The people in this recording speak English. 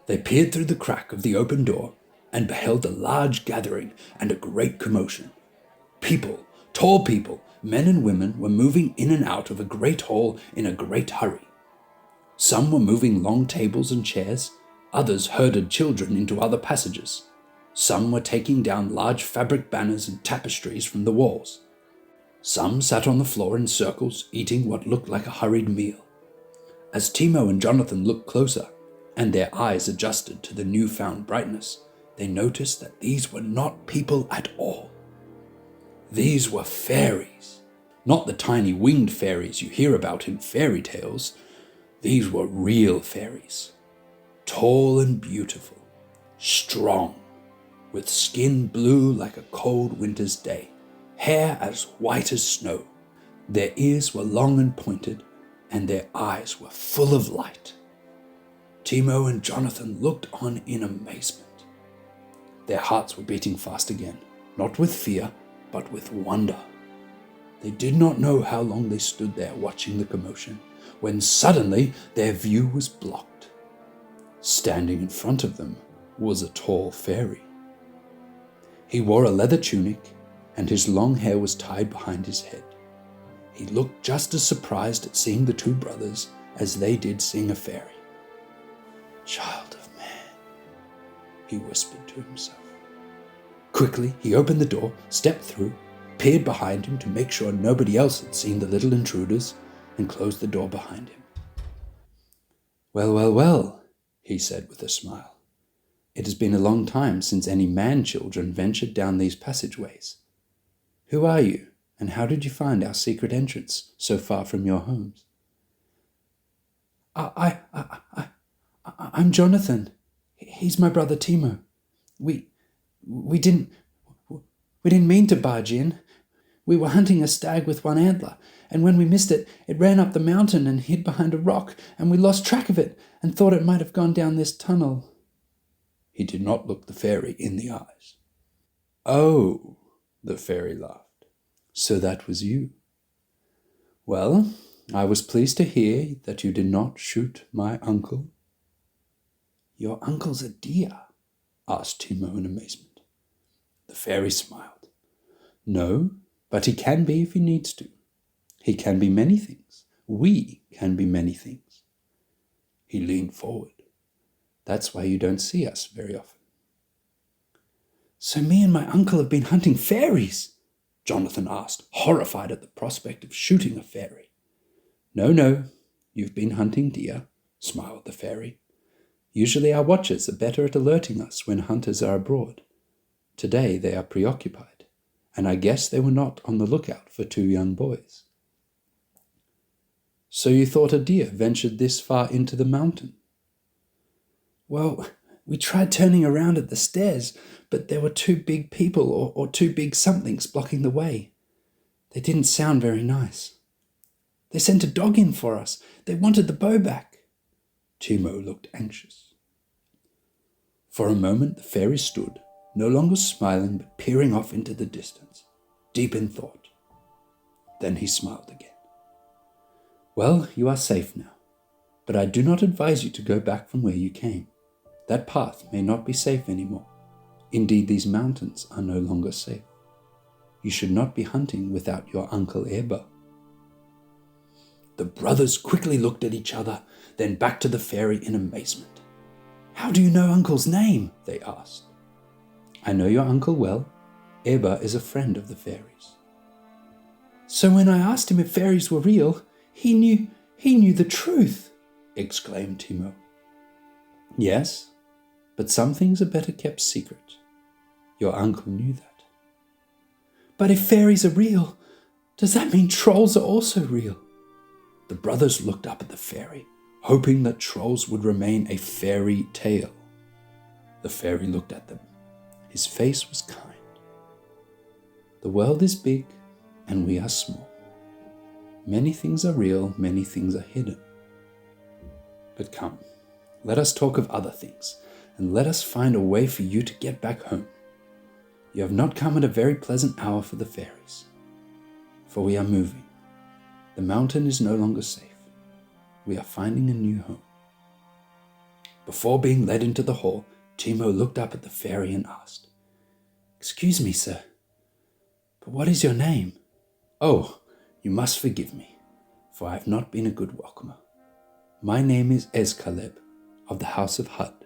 They peered through the crack of the open door and beheld a large gathering and a great commotion. People, tall people, men and women, were moving in and out of a great hall in a great hurry. Some were moving long tables and chairs, others herded children into other passages. Some were taking down large fabric banners and tapestries from the walls. Some sat on the floor in circles, eating what looked like a hurried meal. As Timo and Jonathan looked closer, and their eyes adjusted to the newfound brightness, they noticed that these were not people at all. These were fairies, not the tiny winged fairies you hear about in fairy tales. These were real fairies, tall and beautiful, strong, with skin blue like a cold winter's day, hair as white as snow. Their ears were long and pointed, and their eyes were full of light. Timo and Jonathan looked on in amazement. Their hearts were beating fast again, not with fear, but with wonder. They did not know how long they stood there watching the commotion, when suddenly their view was blocked. Standing in front of them was a tall fairy. He wore a leather tunic, and his long hair was tied behind his head. He looked just as surprised at seeing the two brothers as they did seeing a fairy. "Child of man," he whispered to himself. Quickly, he opened the door, stepped through, peered behind him to make sure nobody else had seen the little intruders, and closed the door behind him. "Well, well, well," he said with a smile. "It has been a long time since any man-children ventured down these passageways. Who are you, and how did you find our secret entrance so far from your homes?" I'm Jonathan. He's my brother Timo. We didn't mean to barge in. We were hunting a stag with one antler, and when we missed it, it ran up the mountain and hid behind a rock, and we lost track of it and thought it might have gone down this tunnel." He did not look the fairy in the eyes. "Oh," the fairy laughed. "So that was you. Well, I was pleased to hear that you did not shoot my uncle." "Your uncle's a deer?" asked Timo in amazement. The fairy smiled. "No, but he can be if he needs to. He can be many things. We can be many things." He leaned forward. "That's why you don't see us very often." "So me and my uncle have been hunting fairies?" Jonathan asked, horrified at the prospect of shooting a fairy. No, you've been hunting deer," smiled the fairy. "Usually our watchers are better at alerting us when hunters are abroad. Today they are preoccupied, and I guess they were not on the lookout for two young boys." "So you thought a deer ventured this far into the mountain?" "Well, we tried turning around at the stairs, but there were two big people or two big somethings blocking the way. They didn't sound very nice. They sent a dog in for us. They wanted the bow back." Timo looked anxious. For a moment the fairy stood, no longer smiling but peering off into the distance, deep in thought. Then he smiled again. "Well, you are safe now, but I do not advise you to go back from where you came. That path may not be safe anymore. Indeed, these mountains are no longer safe. You should not be hunting without your Uncle Eber." The brothers quickly looked at each other, then back to the fairy in amazement. "How do you know Uncle's name?" they asked. "I know your uncle well. Eber is a friend of the fairies." "So when I asked him if fairies were real, he knew the truth," exclaimed Timo. "Yes, but some things are better kept secret. Your uncle knew that." "But if fairies are real, does that mean trolls are also real?" The brothers looked up at the fairy, hoping that trolls would remain a fairy tale. The fairy looked at them. His face was kind. "The world is big, and we are small. Many things are real, many things are hidden. But come, let us talk of other things, and let us find a way for you to get back home. You have not come at a very pleasant hour for the fairies, for we are moving. The mountain is no longer safe. We are finding a new home." Before being led into the hall, Timo looked up at the fairy and asked, "Excuse me, sir, but what is your name?" "Oh, you must forgive me, for I have not been a good welcomer. My name is Escaleb, of the House of Hut.